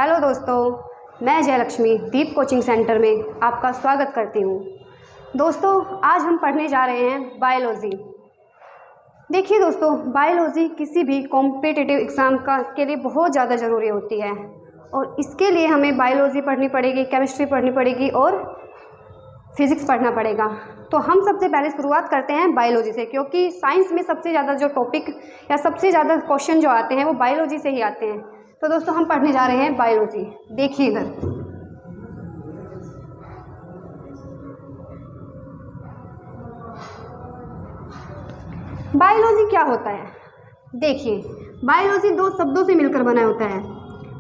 Hello दोस्तों, मैं जयलक्ष्मी दीप coaching centre में आपका स्वागत करती हूँ। दोस्तों, आज हम पढ़ने जा रहे हैं बायोलॉजी। देखिए दोस्तों, बायोलॉजी किसी भी कॉम्पिटिटिव एग्ज़ाम के लिए बहुत ज़्यादा ज़रूरी होती है और इसके लिए हमें बायोलॉजी पढ़नी पड़ेगी, केमिस्ट्री पढ़नी पड़ेगी और फिज़िक्स पढ़ना पड़ेगा। तो हम सबसे पहले शुरुआत करते हैं बायोलॉजी से, क्योंकि साइंस में सबसे ज़्यादा जो टॉपिक या सबसे ज़्यादा क्वेश्चन जो आते हैं वो बायोलॉजी से ही आते हैं। तो दोस्तों, हम पढ़ने जा रहे हैं बायोलॉजी। देखिए इधर, बायोलॉजी क्या होता है। देखिए, बायोलॉजी दो शब्दों से मिलकर बना होता है,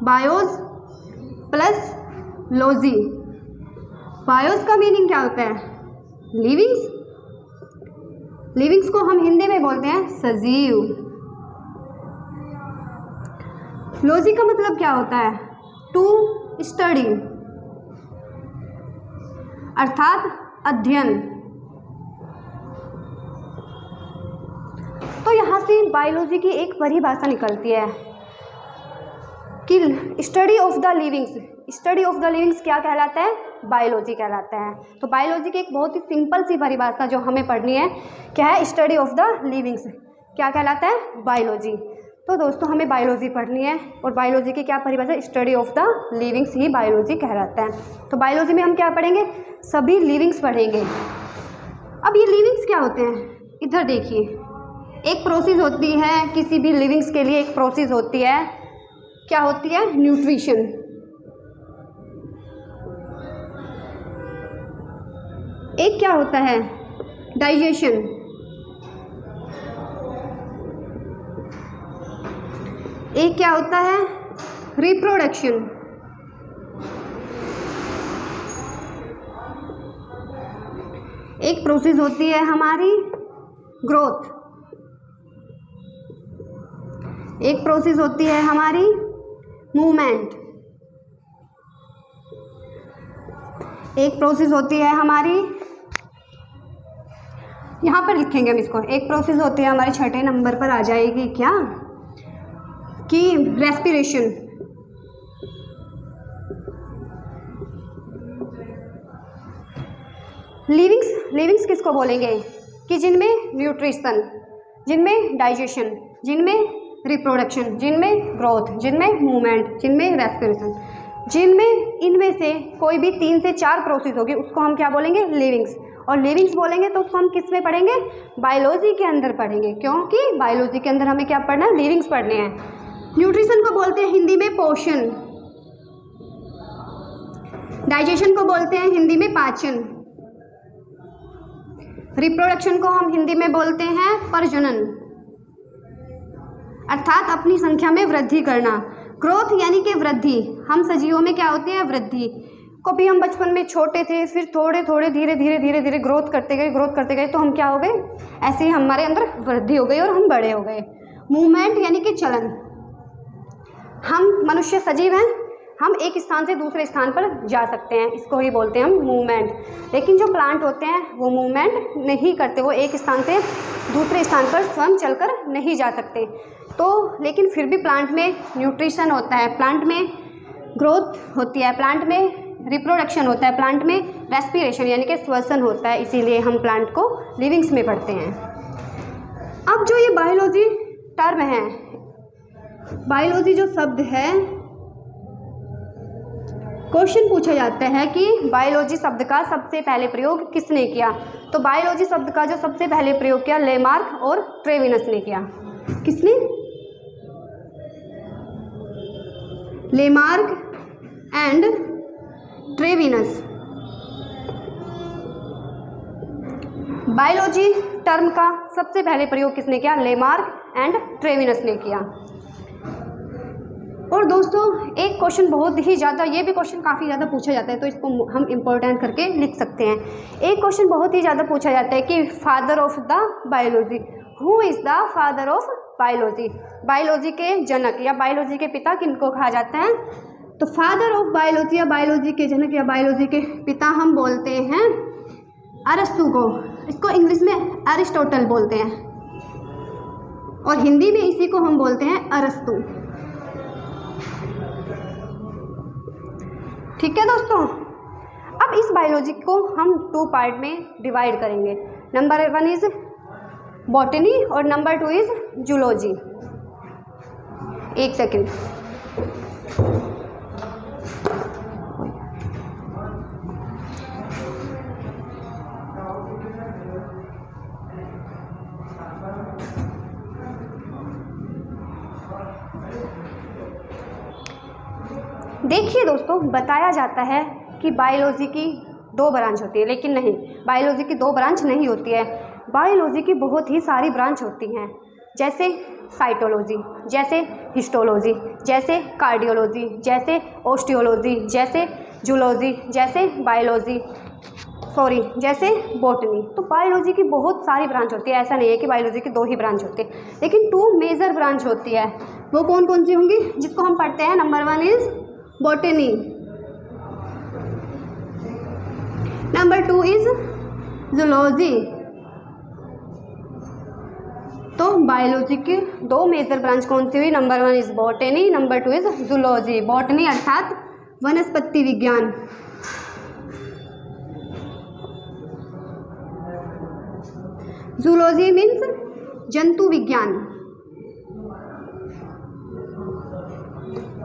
बायोस प्लस लॉजी। बायोस का मीनिंग क्या होता है? लिविंग्स। लिविंग्स को हम हिंदी में बोलते हैं सजीव। लॉजी का मतलब क्या होता है? टू स्टडी, अर्थात अध्ययन। तो यहाँ से बायोलॉजी की एक परिभाषा निकलती है कि study of the livings. Study of the livings क्या कहलाता है? बायोलॉजी कहलाता है। तो बायोलॉजी की एक बहुत ही सिंपल सी परिभाषा जो हमें पढ़नी है क्या है? स्टडी ऑफ द लिविंग्स क्या कहलाता है? बायोलॉजी। तो दोस्तों, हमें बायोलॉजी पढ़नी है और बायोलॉजी की क्या परिभाषा? Study of the livings he biology कहलाता है। तो बायोलॉजी में हम क्या पढ़ेंगे? सभी लिविंग्स पढ़ेंगे। अब ये लिविंग्स क्या होते हैं? इधर देखिए, एक प्रोसेस होती है किसी भी लिविंग्स के लिए, एक प्रोसेस होती है, क्या होती है? न्यूट्रिशन। एक क्या होता है? डाइजेशन। एक क्या होता है? रिप्रोडक्शन। एक प्रोसेस होती है हमारी ग्रोथ। एक प्रोसेस होती है हमारी मूवमेंट। एक प्रोसेस होती है हमारी, यहाँ पर लिखेंगे हम इसको, एक प्रोसेस होती है हमारे छठे नंबर पर आ जाएगी क्या कि रेस्पिरेशन। लिविंग्स किसको बोलेंगे? कि जिनमें न्यूट्रिशन, जिनमें डाइजेशन, जिनमें रिप्रोडक्शन, जिनमें ग्रोथ, जिनमें मूवमेंट, जिनमें रेस्पिरेशन, जिनमें इनमें से कोई भी 3 से 4 प्रोसेस होगी उसको हम क्या बोलेंगे? लिविंग्स। और लिविंग्स बोलेंगे तो उसको हम किस में पढ़ेंगे? बायोलॉजी के अंदर पढ़ेंगे, क्योंकि बायोलॉजी के अंदर हमें क्या पढ़ना है? लिविंग्स पढ़ने हैं। न्यूट्रिशन को बोलते हैं हिंदी में पोषण। डाइजेशन को बोलते हैं हिंदी में पाचन। रिप्रोडक्शन को हम हिंदी में बोलते हैं प्रजनन, अर्थात अपनी संख्या में वृद्धि करना। ग्रोथ यानी कि वृद्धि। हम सजीवों में क्या होती है? वृद्धि। कभी हम बचपन में छोटे थे, फिर थोड़े थोड़े धीरे धीरे ग्रोथ करते गए तो हम क्या हो गए? ऐसे ही हमारे अंदर वृद्धि हो गई और हम बड़े हो गए। मूवमेंट यानी कि चलन। हम मनुष्य सजीव हैं, हम एक स्थान से दूसरे स्थान पर जा सकते हैं, इसको ही बोलते हैं हम मूवमेंट। लेकिन जो प्लांट होते हैं वो मूवमेंट नहीं करते, वो एक स्थान से दूसरे स्थान पर स्वयं चलकर नहीं जा सकते। तो लेकिन फिर भी प्लांट में न्यूट्रिशन होता है, प्लांट में ग्रोथ होती है, प्लांट में रिप्रोडक्शन होता है, प्लांट में रेस्पिरेशन यानी कि श्वसन होता है। इसीलिए हम प्लांट को लिविंग्स में पढ़ते हैं। अब जो ये बायोलॉजी टर्म है, बायोलॉजी जो शब्द है, क्वेश्चन पूछा जाता है कि बायोलॉजी शब्द का सबसे पहले प्रयोग किसने किया? तो बायोलॉजी शब्द का जो सबसे पहले प्रयोग किया लेमार्क और ट्रेविनस ने किया। किसने? Lamarck and Treviranus. Biology term का सबसे पहले प्रयोग किसने किया? लेमार्क एंड ट्रेविनस ने किया। और दोस्तों, एक क्वेश्चन बहुत ही ज़्यादा, ये भी क्वेश्चन काफ़ी ज़्यादा पूछा जाता है तो इसको हम इम्पोर्टेंट करके लिख सकते हैं। एक क्वेश्चन बहुत ही ज़्यादा पूछा जाता है कि father of the biology, who is the father of biology? Biology के जनक या बायोलॉजी के पिता किनको कहा जाता है? तो फादर ऑफ बायोलॉजी या बायोलॉजी के जनक या बायोलॉजी के पिता हम बोलते हैं अरस्तु को। इसको इंग्लिश में एरिस्टोटल बोलते हैं और हिंदी में इसी को हम बोलते हैं अरस्तु। ठीक है दोस्तों। अब इस बायोलॉजी को हम 2 पार्ट में डिवाइड करेंगे। नंबर 1 इज बॉटनी और नंबर 2 इज जूलॉजी। एक सेकेंड। देखिए दोस्तों, बताया जाता है कि बायोलॉजी की 2 ब्रांच होती है, लेकिन नहीं, बायोलॉजी की 2 ब्रांच नहीं होती है। बायोलॉजी की बहुत ही सारी ब्रांच होती हैं, जैसे साइटोलॉजी, जैसे हिस्टोलॉजी, जैसे कार्डियोलॉजी, जैसे ऑस्टियोलॉजी, जैसे जूलॉजी, जैसे जैसे बॉटनी। तो बायोलॉजी की बहुत सारी ब्रांच होती है। ऐसा नहीं है कि बायोलॉजी की 2 ही ब्रांच होती है, लेकिन 2 मेजर ब्रांच होती है। वो कौन कौन सी होंगी जिसको हम पढ़ते हैं? Number 1 is botany, number 2 is zoology. तो बायोलॉजी की 2 मेजर ब्रांच कौन सी हुई? Number 1 is botany, number 2 is zoology. Botany अर्थात वनस्पति विज्ञान, जूलॉजी मीन्स जंतु विज्ञान।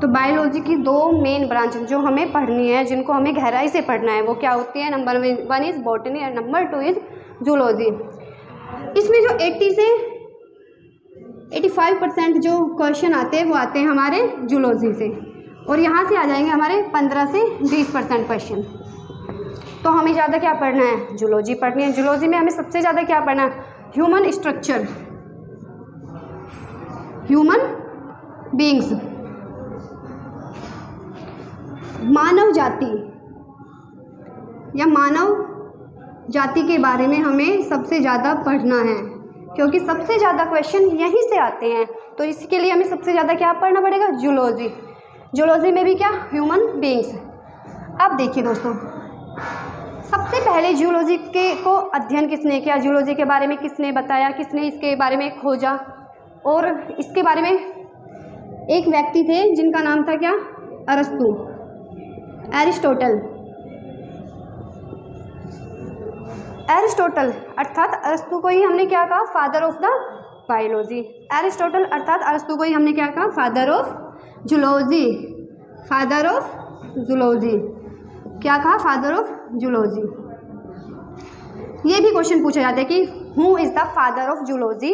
तो बायोलॉजी की 2 मेन ब्रांच जो हमें पढ़नी है, जिनको हमें गहराई से पढ़ना है, वो क्या होती है? नंबर 1 इज बॉटनी और नंबर 2 इज जूलॉजी। इसमें जो 80 से 85% जो क्वेश्चन आते हैं वो आते हैं हमारे जूलॉजी से, और यहाँ से आ जाएंगे हमारे 15 से 20% क्वेश्चन। तो हमें ज़्यादा क्या पढ़ना है? जूलॉजी पढ़नी है। जूलॉजी में हमें सबसे ज़्यादा क्या पढ़ना है? ह्यूमन स्ट्रक्चर, ह्यूमन बीइंग्स, मानव जाति या मानव जाति के बारे में हमें सबसे ज़्यादा पढ़ना है, क्योंकि सबसे ज़्यादा क्वेश्चन यहीं से आते हैं। तो इसके लिए हमें सबसे ज़्यादा क्या पढ़ना पड़ेगा? जूलॉजी। जूलॉजी में भी क्या? Human beings. अब देखिए दोस्तों, सबसे पहले जूलॉजी को अध्ययन किसने किया? जूलॉजी के बारे में किसने बताया? किसने इसके बारे में खोजा? और इसके बारे में एक व्यक्ति थे जिनका नाम था क्या? अरस्तु, एरिस्टोटल। एरिस्टोटल अर्थात अरस्तु को ही हमने क्या कहा? Father of the biology. Aristotle अर्थात अरस्तु को ही हमने क्या कहा? Father of zoology. Father of zoology क्या कहा? Father of zoology. ये भी क्वेश्चन पूछा जाता है कि who is the father of zoology?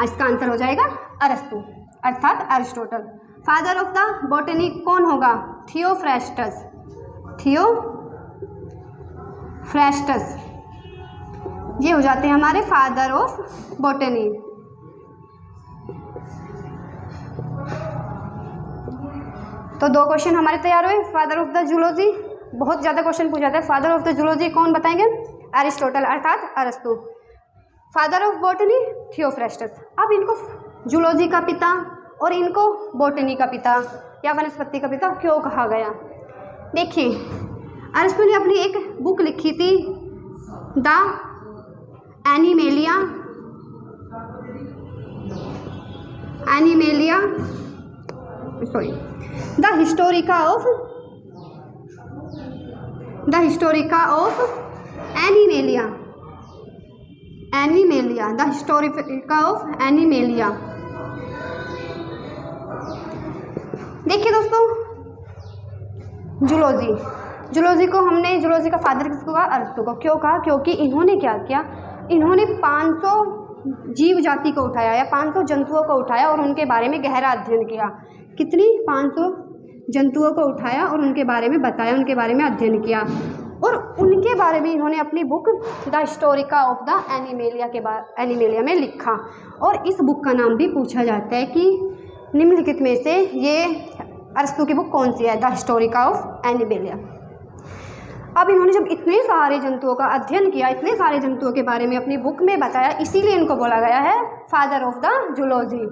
इसका आंसर हो जाएगा अरस्तु अर्थात Aristotle. Father of the botany कौन होगा? थियोफ्रास्टस। थियोफ्रास्टस ये हो जाते हैं हमारे फादर ऑफ बॉटनी। तो 2 क्वेश्चन हमारे तैयार हुए। फादर ऑफ द जूलॉजी, बहुत ज़्यादा क्वेश्चन पूछा जाता है। फादर ऑफ द जूलॉजी कौन बताएंगे? एरिस्टोटल अर्थात अरस्तु। Father of botany Theophrastus. अब इनको जूलॉजी का पिता और इनको बॉटनी का पिता या वनस्पति का पिता क्यों कहा गया? देखिए, अरस्तु ने अपनी एक बुक लिखी थी, the animalia the Historica of animalia. The Historica of animalia. देखिए दोस्तों, जूलॉजी को हमने, जूलॉजी का फादर किसको कहा? अरस्तु को। क्यों कहा? क्योंकि इन्होंने क्या किया? इन्होंने 500 जीव जाति को उठाया या 500 जंतुओं को उठाया और उनके बारे में गहरा अध्ययन किया। कितनी? 500 जंतुओं को उठाया और उनके बारे में बताया, उनके बारे में अध्ययन किया, और उनके बारे में इन्होंने अपनी book the Historica of the animalia में लिखा। और इस बुक का नाम भी पूछा जाता है कि निम्नलिखित में से ये अरस्तु की बुक कौन सी है? The Historica of animalia. अब इन्होंने जब इतने सारे जंतुओं का अध्ययन किया, इतने सारे जंतुओं के बारे में अपनी बुक में बताया, इसीलिए इनको बोला गया है फादर ऑफ द जूलॉजी।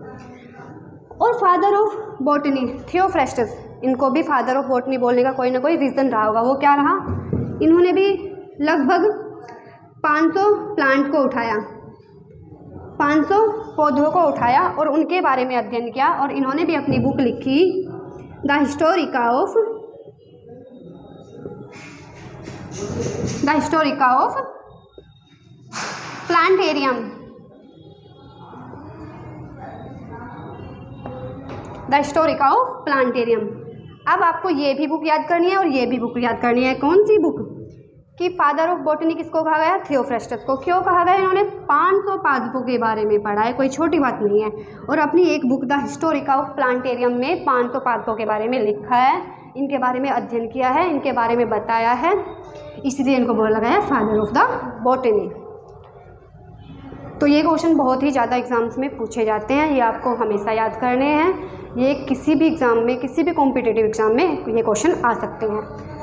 और फादर ऑफ बॉटनी थियोफ्रास्टस, इनको भी फादर ऑफ बॉटनी बोलने का कोई ना कोई रीज़न रहा होगा। वो क्या रहा? इन्होंने भी लगभग 500 प्लांट को उठाया, 500 पौधों को उठाया और उनके बारे में अध्ययन किया, और इन्होंने भी अपनी बुक लिखी the Historica of the Historica of plantarum. The Historica of plantarum. अब आपको ये भी बुक याद करनी है और ये भी बुक याद करनी है। कौन सी बुक? कि फादर ऑफ बॉटनी किसको कहा गया? थियोफ्रास्टस को। क्यों कहा गया? इन्होंने 500 पादपों के बारे में पढ़ा है, कोई छोटी बात नहीं है। और अपनी एक book the Historica of plantarum में 500 पादपों के बारे में लिखा है, इनके बारे में अध्ययन किया है, इनके बारे में बताया है, इसलिए इनको बोला गया है फादर ऑफ द बॉटनी। तो ये क्वेश्चन बहुत ही ज़्यादा एग्जाम्स में पूछे जाते हैं, ये आपको हमेशा याद करने हैं। ये किसी भी एग्ज़ाम में, किसी भी कॉम्पिटिटिव एग्ज़ाम में ये क्वेश्चन आ सकते हैं।